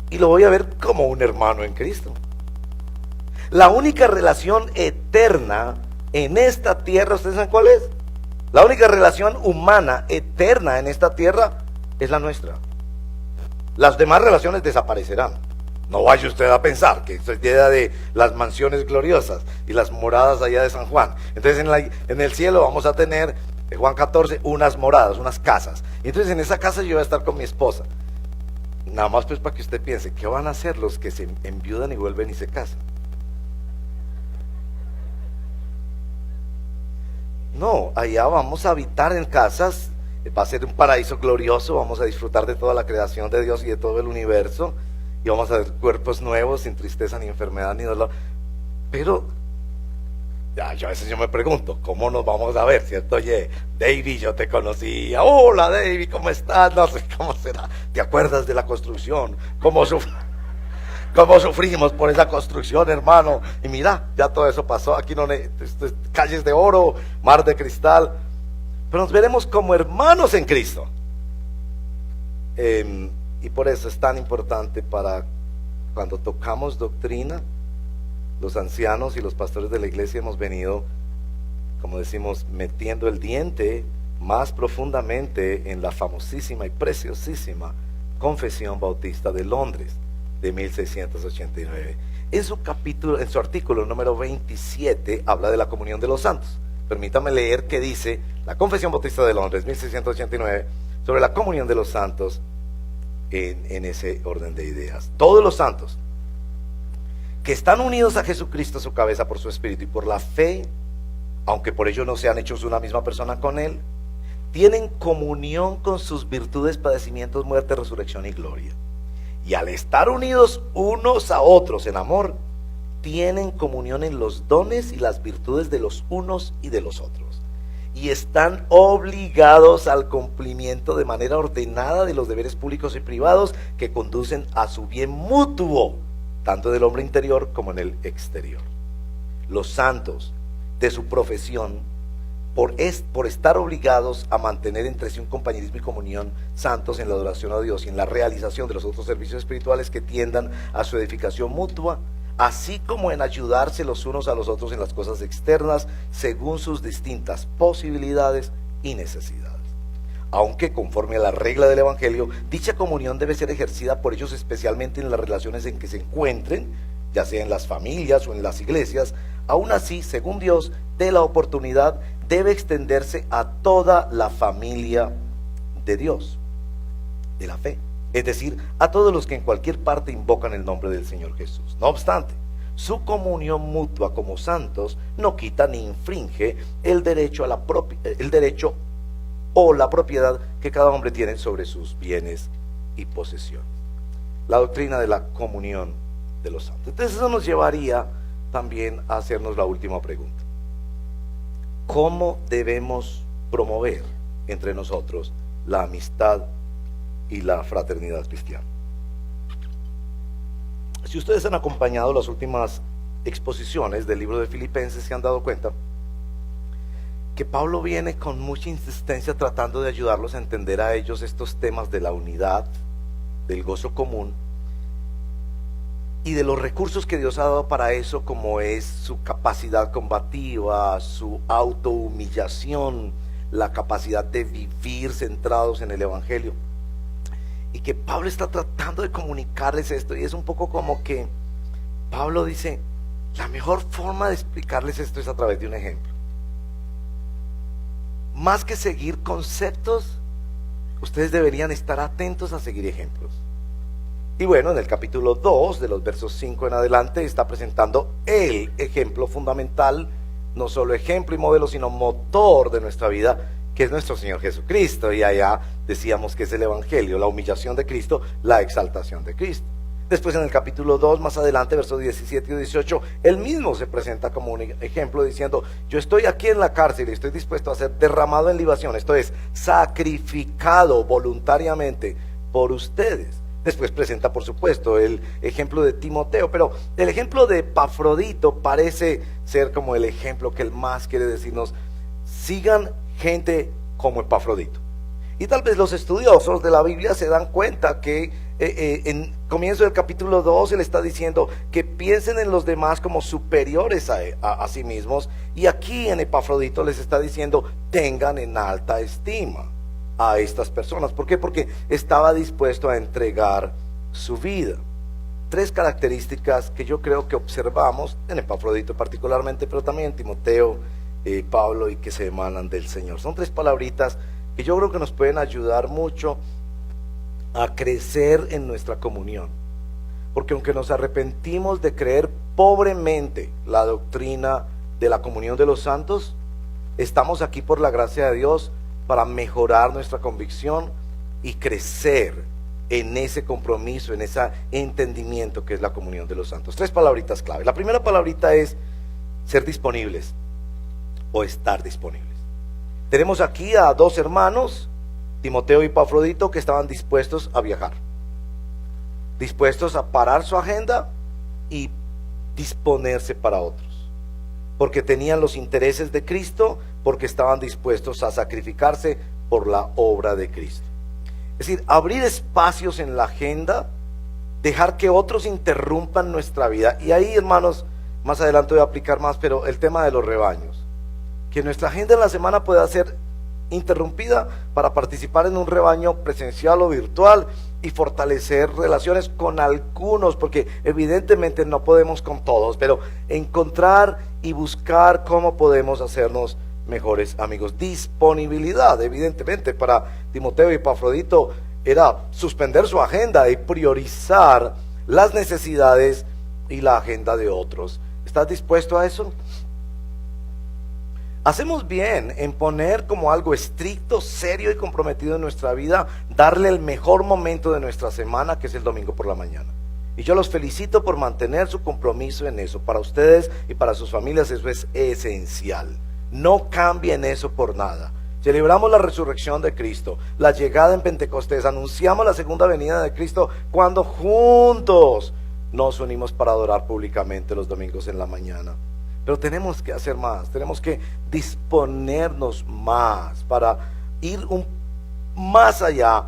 y lo voy a ver como un hermano en Cristo. La única relación eterna en esta tierra, ¿ustedes saben cuál es? La única relación humana eterna en esta tierra es la nuestra. Las demás relaciones desaparecerán. No vaya usted a pensar que esto es idea de las mansiones gloriosas y las moradas allá de San Juan. Entonces en el cielo vamos a tener, Juan 14, unas moradas, unas casas. Y entonces en esa casa yo voy a estar con mi esposa. Nada más pues para que usted piense, ¿qué van a hacer los que se enviudan y vuelven y se casan? No, allá vamos a habitar en casas, va a ser un paraíso glorioso, vamos a disfrutar de toda la creación de Dios y de todo el universo, y vamos a ver cuerpos nuevos, sin tristeza, ni enfermedad, ni dolor. Pero, yo a veces yo me pregunto, ¿cómo nos vamos a ver, cierto? Oye, David, yo te conocía, hola David, ¿cómo estás? No sé cómo será, ¿te acuerdas de la construcción? ¿Cómo sufrimos por esa construcción, hermano? Y mira, ya todo eso pasó, aquí no calles de oro, mar de cristal, pero nos veremos como hermanos en Cristo. Y por eso es tan importante para cuando tocamos doctrina, los ancianos y los pastores de la iglesia hemos venido, como decimos, metiendo el diente más profundamente en la famosísima y preciosísima Confesión Bautista de Londres de 1689. En su artículo número 27 habla de la comunión de los santos. Permítame leer qué dice la Confesión Bautista de Londres 1689 sobre la comunión de los santos en ese orden de ideas. Todos los santos que están unidos a Jesucristo, su cabeza, por su espíritu y por la fe, aunque por ello no sean hechos una misma persona con él, tienen comunión con sus virtudes, padecimientos, muerte, resurrección y gloria. Y al estar unidos unos a otros en amor, tienen comunión en los dones y las virtudes de los unos y de los otros. Y están obligados al cumplimiento de manera ordenada de los deberes públicos y privados que conducen a su bien mutuo, tanto del hombre interior como en el exterior. Los santos de su profesión, por estar obligados a mantener entre sí un compañerismo y comunión santos en la adoración a Dios y en la realización de los otros servicios espirituales que tiendan a su edificación mutua, así como en ayudarse los unos a los otros en las cosas externas, según sus distintas posibilidades y necesidades. Aunque conforme a la regla del Evangelio, dicha comunión debe ser ejercida por ellos especialmente en las relaciones en que se encuentren, ya sea en las familias o en las iglesias. Aún así, según Dios dé la oportunidad, debe extenderse a toda la familia de Dios, de la fe, es decir, a todos los que en cualquier parte invocan el nombre del Señor Jesús. No obstante, su comunión mutua como santos no quita ni infringe el derecho o la propiedad que cada hombre tiene sobre sus bienes y posesiones. La doctrina de la comunión de los santos. Entonces eso nos llevaría también a hacernos la última pregunta: ¿cómo debemos promover entre nosotros la amistad y la fraternidad cristiana? Si ustedes han acompañado las últimas exposiciones del libro de Filipenses, se han dado cuenta que Pablo viene con mucha insistencia tratando de ayudarlos a entender a ellos estos temas de la unidad, del gozo común y de los recursos que Dios ha dado para eso, como es su capacidad combativa, su autohumillación, la capacidad de vivir centrados en el Evangelio. Y que Pablo está tratando de comunicarles esto, y es un poco como que Pablo dice: la mejor forma de explicarles esto es a través de un ejemplo. Más que seguir conceptos, ustedes deberían estar atentos a seguir ejemplos. Y bueno, en el capítulo 2, de los versos 5 en adelante, está presentando el ejemplo fundamental, no solo ejemplo y modelo, sino motor de nuestra vida, que es nuestro Señor Jesucristo. Y allá decíamos que es el Evangelio, la humillación de Cristo, la exaltación de Cristo. Después en el capítulo 2, más adelante, versos 17 y 18, él mismo se presenta como un ejemplo diciendo: yo estoy aquí en la cárcel y estoy dispuesto a ser derramado en libación, esto es, sacrificado voluntariamente por ustedes. Después presenta, por supuesto, el ejemplo de Timoteo, pero el ejemplo de Epafrodito parece ser como el ejemplo que él más quiere decirnos: sigan gente como Epafrodito. Y tal vez los estudiosos de la Biblia se dan cuenta que en comienzo del capítulo 2 él está diciendo que piensen en los demás como superiores a sí mismos, y aquí en Epafrodito les está diciendo: tengan en alta estima a estas personas. ¿Por qué? Porque estaba dispuesto a entregar su vida. Tres características que yo creo que observamos en Epafrodito particularmente, pero también en Timoteo, Pablo, y que se emanan del Señor. Son tres palabritas que yo creo que nos pueden ayudar mucho a crecer en nuestra comunión, porque aunque nos arrepentimos de creer pobremente la doctrina de la comunión de los santos, estamos aquí por la gracia de Dios para mejorar nuestra convicción y crecer en ese compromiso, en ese entendimiento que es la comunión de los santos. Tres palabritas clave. La primera palabrita es ser disponibles o estar disponibles. Tenemos aquí a dos hermanos, Timoteo y Epafrodito, que estaban dispuestos a viajar, dispuestos a parar su agenda y disponerse para otros, porque tenían los intereses de Cristo, porque estaban dispuestos a sacrificarse por la obra de Cristo. Es decir, abrir espacios en la agenda, dejar que otros interrumpan nuestra vida. Y ahí, hermanos, más adelante voy a aplicar más, pero el tema de los rebaños, que nuestra agenda en la semana pueda ser interrumpida para participar en un rebaño presencial o virtual y fortalecer relaciones con algunos, porque evidentemente no podemos con todos, pero encontrar y buscar cómo podemos hacernos mejores amigos. Disponibilidad, evidentemente, para Timoteo y Epafrodito era suspender su agenda y priorizar las necesidades y la agenda de otros. ¿Estás dispuesto a eso? Hacemos bien en poner como algo estricto, serio y comprometido en nuestra vida, darle el mejor momento de nuestra semana, que es el domingo por la mañana. Y yo los felicito por mantener su compromiso en eso. Para ustedes y para sus familias eso es esencial. No cambien eso por nada. Celebramos la resurrección de Cristo, la llegada en Pentecostés, anunciamos la segunda venida de Cristo cuando juntos nos unimos para adorar públicamente los domingos en la mañana. Pero tenemos que hacer más, tenemos que disponernos más para ir más allá,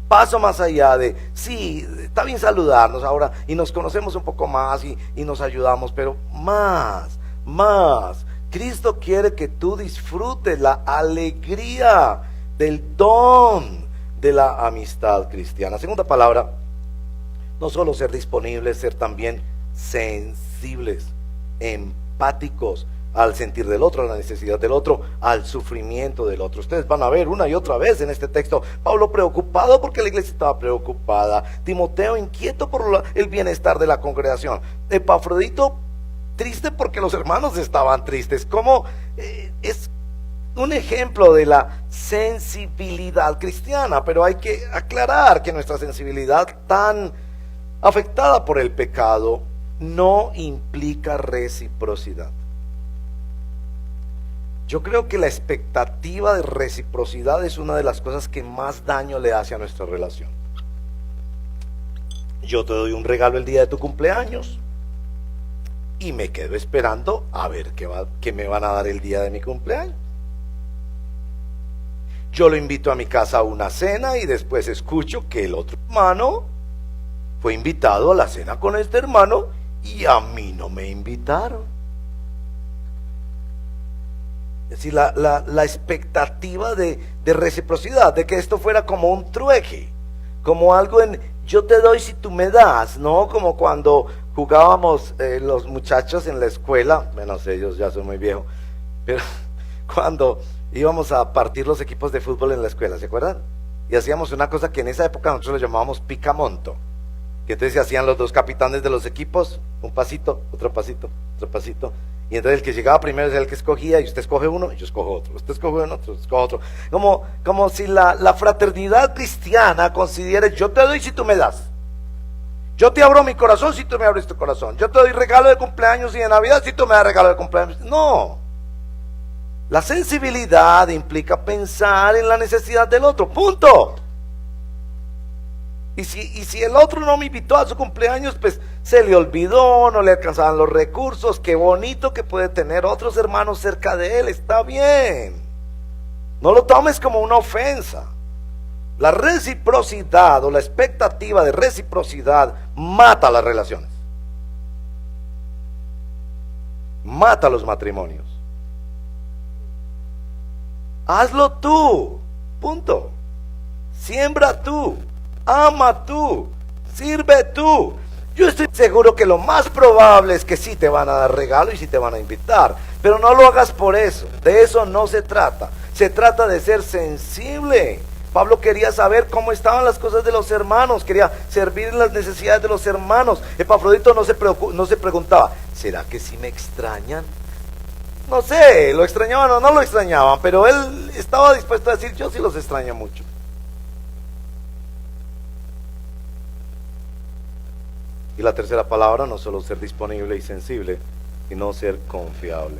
paso más allá de, sí, está bien saludarnos ahora y nos conocemos un poco más y nos ayudamos, pero más. Cristo quiere que tú disfrutes la alegría del don de la amistad cristiana. Segunda palabra, no solo ser disponibles, ser también sensibles, empáticos al sentir del otro, a la necesidad del otro, al sufrimiento del otro. Ustedes van a ver una y otra vez en este texto, Pablo preocupado porque la iglesia estaba preocupada, Timoteo inquieto por el bienestar de la congregación, Epafrodito triste porque los hermanos estaban tristes. Como es un ejemplo de la sensibilidad cristiana, pero hay que aclarar que nuestra sensibilidad tan afectada por el pecado no implica reciprocidad. Yo creo que la expectativa de reciprocidad es una de las cosas que más daño le hace a nuestra relación. Yo te doy un regalo el día de tu cumpleaños y me quedo esperando a ver qué me van a dar el día de mi cumpleaños. Yo lo invito a mi casa a una cena y después escucho que el otro hermano fue invitado a la cena con este hermano y a mí no me invitaron. Es decir, la expectativa de reciprocidad, de que esto fuera como un trueque, como algo en yo te doy si tú me das, ¿no? Como cuando jugábamos los muchachos en la escuela, menos ellos, ya soy muy viejo, pero cuando íbamos a partir los equipos de fútbol en la escuela, ¿se acuerdan? Y hacíamos una cosa que en esa época nosotros lo llamábamos picamonto, que entonces se hacían los dos capitanes de los equipos, un pasito, otro pasito, otro pasito, y entonces el que llegaba primero es el que escogía, y usted escoge uno, y yo escojo otro, usted escoge uno, otro, escojo otro, como si la fraternidad cristiana considere, yo te doy si tú me das, yo te abro mi corazón si tú me abres tu corazón, yo te doy regalo de cumpleaños y de Navidad si tú me das regalo de cumpleaños. No, la sensibilidad implica pensar en la necesidad del otro, punto. Y si el otro no me invitó a su cumpleaños, pues se le olvidó, no le alcanzaban los recursos, qué bonito que puede tener otros hermanos cerca de él, está bien. No lo tomes como una ofensa. La reciprocidad o la expectativa de reciprocidad mata las relaciones, mata los matrimonios. Hazlo tú, punto. Siembra tú, ama tú, sirve tú. Yo estoy seguro que lo más probable es que sí te van a dar regalo y sí te van a invitar, pero no lo hagas por eso. De eso no se trata. Se trata de ser sensible. Pablo quería saber cómo estaban las cosas de los hermanos, quería servir en las necesidades de los hermanos. Epafrodito no se preguntaba, ¿será que sí me extrañan? No sé, lo extrañaban o no lo extrañaban, pero él estaba dispuesto a decir, yo sí los extraño mucho. Y la tercera palabra, no solo ser disponible y sensible, sino ser confiable.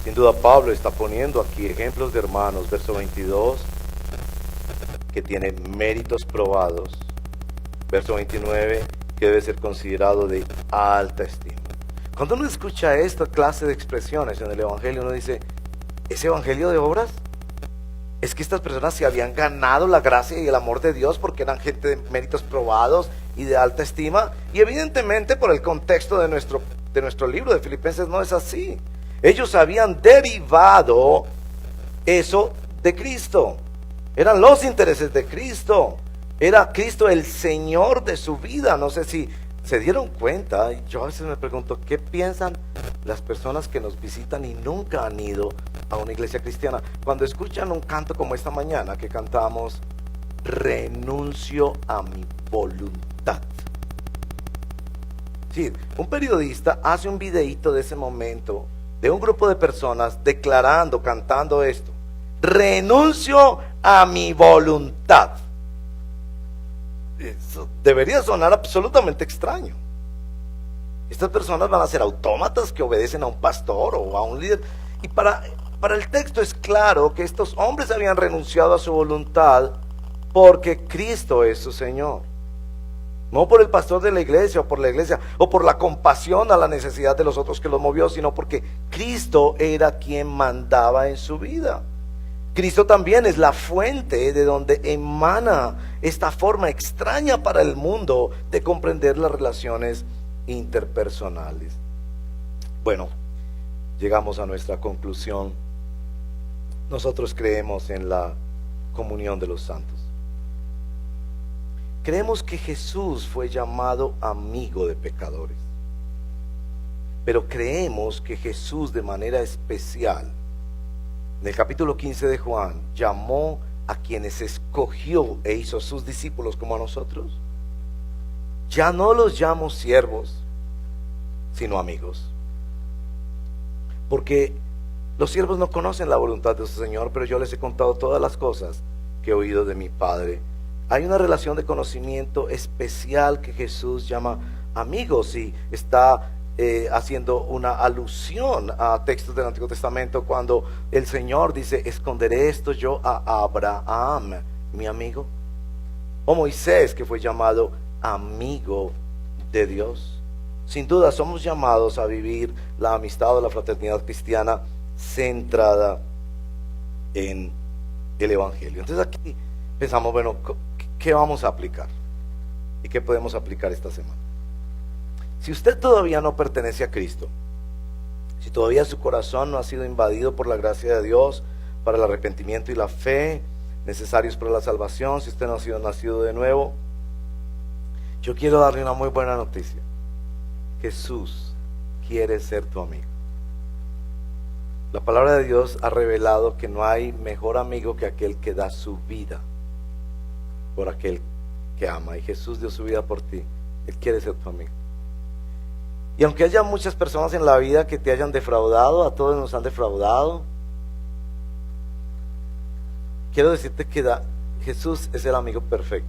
Sin duda Pablo está poniendo aquí ejemplos de hermanos, verso 22, que tienen méritos probados, verso 29, que debe ser considerado de alta estima. Cuando uno escucha esta clase de expresiones en el Evangelio, uno dice, ¿es Evangelio de obras? ¿Es que estas personas se habían ganado la gracia y el amor de Dios porque eran gente de méritos probados y de alta estima? Y evidentemente por el contexto de nuestro libro de Filipenses no es así. Ellos habían derivado eso de Cristo. Eran los intereses de Cristo. Era Cristo el Señor de su vida. No sé si se dieron cuenta. Yo a veces me pregunto, ¿qué piensan las personas que nos visitan y nunca han ido a una iglesia cristiana? Cuando escuchan un canto como esta mañana que cantamos, renuncio a mi voluntad. Sí, un periodista hace un videíto de ese momento de un grupo de personas declarando, cantando esto, renuncio a mi voluntad. Eso debería sonar absolutamente extraño. Estas personas van a ser autómatas que obedecen a un pastor o a un líder. Y para el texto es claro que estos hombres habían renunciado a su voluntad porque Cristo es su Señor. No por el pastor de la iglesia o por la iglesia o por la compasión a la necesidad de los otros que los movió, sino porque Cristo era quien mandaba en su vida. Cristo también es la fuente de donde emana esta forma extraña para el mundo de comprender las relaciones interpersonales. Bueno, llegamos a nuestra conclusión. Nosotros creemos en la comunión de los santos. Creemos que Jesús fue llamado amigo de pecadores. Pero creemos que Jesús de manera especial, en el capítulo 15 de Juan, llamó a quienes escogió e hizo sus discípulos como a nosotros. Ya no los llamo siervos, sino amigos. Porque los siervos no conocen la voluntad de su Señor, pero yo les he contado todas las cosas que he oído de mi Padre. Hay una relación de conocimiento especial que Jesús llama amigos, y está haciendo una alusión a textos del Antiguo Testamento cuando el Señor dice: esconderé esto yo a Abraham, mi amigo. O Moisés, que fue llamado amigo de Dios. Sin duda somos llamados a vivir la amistad o la fraternidad cristiana centrada en el Evangelio. Entonces aquí pensamos, bueno, ¿qué vamos a aplicar? ¿Y qué podemos aplicar esta semana? Si usted todavía no pertenece a Cristo, si todavía su corazón no ha sido invadido por la gracia de Dios para el arrepentimiento y la fe necesarios para la salvación, si usted no ha sido nacido de nuevo, yo quiero darle una muy buena noticia. Jesús quiere ser tu amigo. La palabra de Dios ha revelado que no hay mejor amigo que aquel que da su vida por aquel que ama, y Jesús dio su vida por ti. Él quiere ser tu amigo. Y aunque haya muchas personas en la vida que te hayan defraudado, a todos nos han defraudado, quiero decirte que Jesús es el amigo perfecto.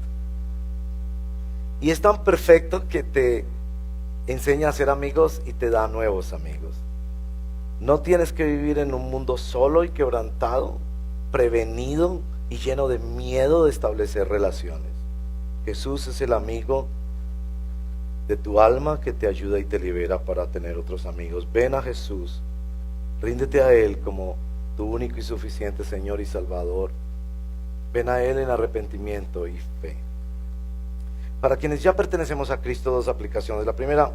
Y es tan perfecto que te enseña a ser amigos y te da nuevos amigos. No tienes que vivir en un mundo solo y quebrantado, prevenido y lleno de miedo de establecer relaciones. Jesús es el amigo de tu alma que te ayuda y te libera para tener otros amigos. Ven a Jesús, ríndete a Él como tu único y suficiente Señor y Salvador. Ven a Él en arrepentimiento y fe. Para quienes ya pertenecemos a Cristo, dos aplicaciones. La primera,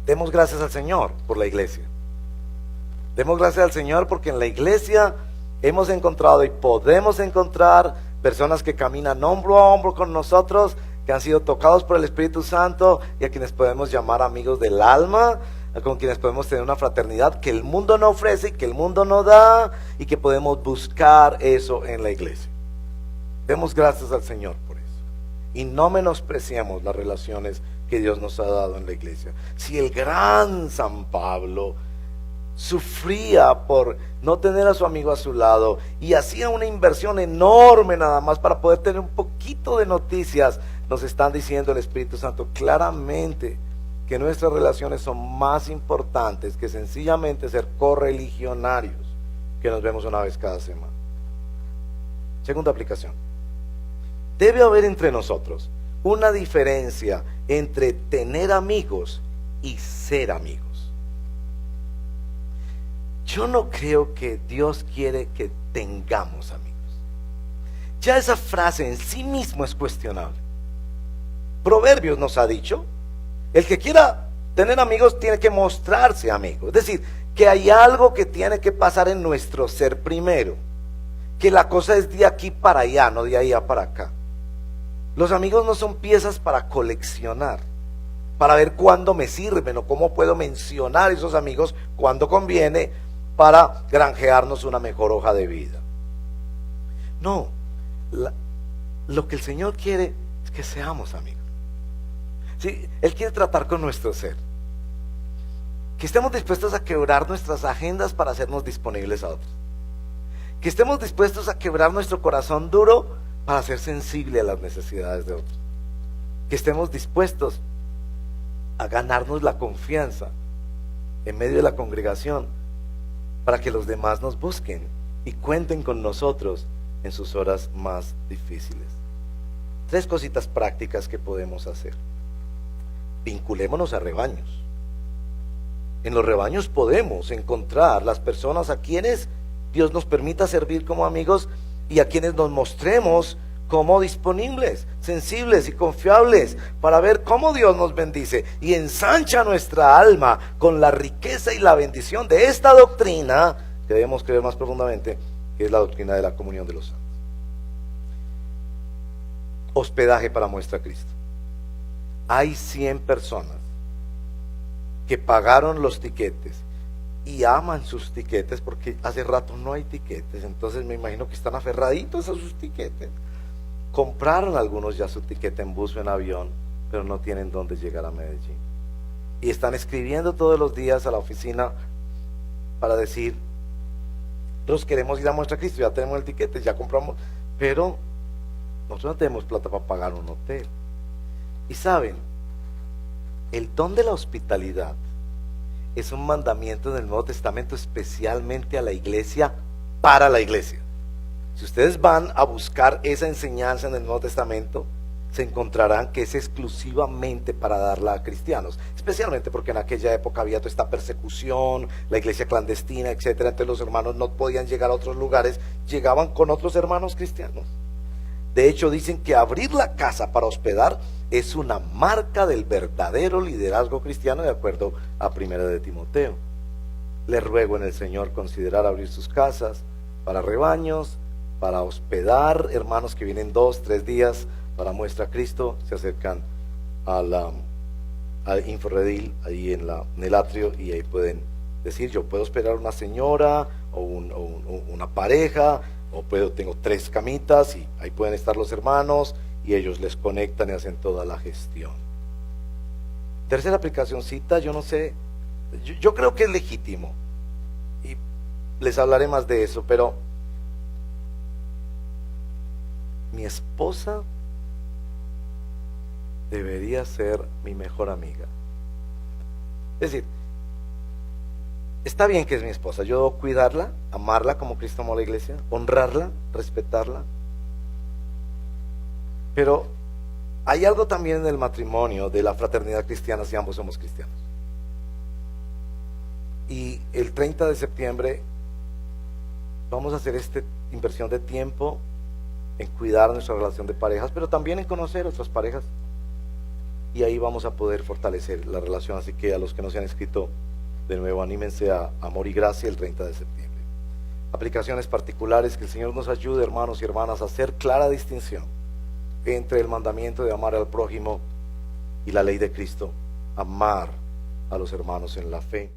demos gracias al Señor por la iglesia. Demos gracias al Señor porque en la iglesia hemos encontrado y podemos encontrar personas que caminan hombro a hombro con nosotros, que han sido tocados por el Espíritu Santo y a quienes podemos llamar amigos del alma, con quienes podemos tener una fraternidad que el mundo no ofrece y que el mundo no da, y que podemos buscar eso en la iglesia. Demos gracias al Señor por eso y no menospreciemos las relaciones que Dios nos ha dado en la iglesia. Si el gran San Pablo sufría por no tener a su amigo a su lado y hacía una inversión enorme nada más para poder tener un poquito de noticias, nos están diciendo el Espíritu Santo claramente que nuestras relaciones son más importantes que sencillamente ser correligionarios que nos vemos una vez cada semana. Segunda aplicación. Debe haber entre nosotros una diferencia entre tener amigos y ser amigos. Yo no creo que Dios quiere que tengamos amigos. Ya esa frase en sí mismo es cuestionable. Proverbios nos ha dicho: el que quiera tener amigos tiene que mostrarse amigo. Es decir, que hay algo que tiene que pasar en nuestro ser primero. Que la cosa es de aquí para allá, no de allá para acá. Los amigos no son piezas para coleccionar, para ver cuándo me sirven o cómo puedo mencionar esos amigos cuando conviene para granjearnos una mejor hoja de vida. No, lo que el Señor quiere es que seamos amigos. ¿Sí? Él quiere tratar con nuestro ser, que estemos dispuestos a quebrar nuestras agendas para hacernos disponibles a otros, que estemos dispuestos a quebrar nuestro corazón duro para ser sensible a las necesidades de otros, que estemos dispuestos a ganarnos la confianza en medio de la congregación para que los demás nos busquen y cuenten con nosotros en sus horas más difíciles. 3 cositas prácticas que podemos hacer. Vinculémonos a rebaños. En los rebaños podemos encontrar las personas a quienes Dios nos permita servir como amigos y a quienes nos mostremos como disponibles, sensibles y confiables para ver cómo Dios nos bendice y ensancha nuestra alma con la riqueza y la bendición de esta doctrina que debemos creer más profundamente, que es la doctrina de la comunión de los santos. Hospedaje para Muestra Cristo. Hay 100 personas que pagaron los tiquetes y aman sus tiquetes porque hace rato no hay tiquetes, entonces me imagino que están aferraditos a sus tiquetes. Compraron algunos ya su tiquete en bus o en avión, pero no tienen dónde llegar a Medellín. Y están escribiendo todos los días a la oficina para decir: nosotros queremos ir a Muestra Cristo, ya tenemos el tiquete, ya compramos, pero nosotros no tenemos plata para pagar un hotel. Y saben, el don de la hospitalidad es un mandamiento en el Nuevo Testamento, especialmente a la iglesia, para la iglesia. Si ustedes van a buscar esa enseñanza en el Nuevo Testamento, se encontrarán que es exclusivamente para darla a cristianos, especialmente porque en aquella época había toda esta persecución, la iglesia clandestina, etcétera. Entonces los hermanos no podían llegar a otros lugares, llegaban con otros hermanos cristianos. De hecho, dicen que abrir la casa para hospedar es una marca del verdadero liderazgo cristiano, de acuerdo a 1 de Timoteo. Les ruego en el Señor considerar abrir sus casas para rebaños, para hospedar hermanos que vienen 2, 3 días para Muestra Cristo, se acercan al Inforredil, ahí en el atrio, y ahí pueden decir: yo puedo hospedar una señora o una pareja, o tengo 3 camitas, y ahí pueden estar los hermanos y ellos les conectan y hacen toda la gestión. Tercera aplicacióncita, yo no sé, yo creo que es legítimo y les hablaré más de eso, pero mi esposa debería ser mi mejor amiga. Es decir, está bien que es mi esposa, yo debo cuidarla, amarla como Cristo amó a la iglesia, honrarla, respetarla. Pero hay algo también en el matrimonio de la fraternidad cristiana si ambos somos cristianos. Y el 30 de septiembre vamos a hacer esta inversión de tiempo en cuidar nuestra relación de parejas, pero también en conocer otras parejas. Y ahí vamos a poder fortalecer la relación. Así que a los que no se han inscrito, de nuevo, anímense a Amor y Gracia el 30 de septiembre. Aplicaciones particulares: que el Señor nos ayude, hermanos y hermanas, a hacer clara distinción entre el mandamiento de amar al prójimo y la ley de Cristo, amar a los hermanos en la fe.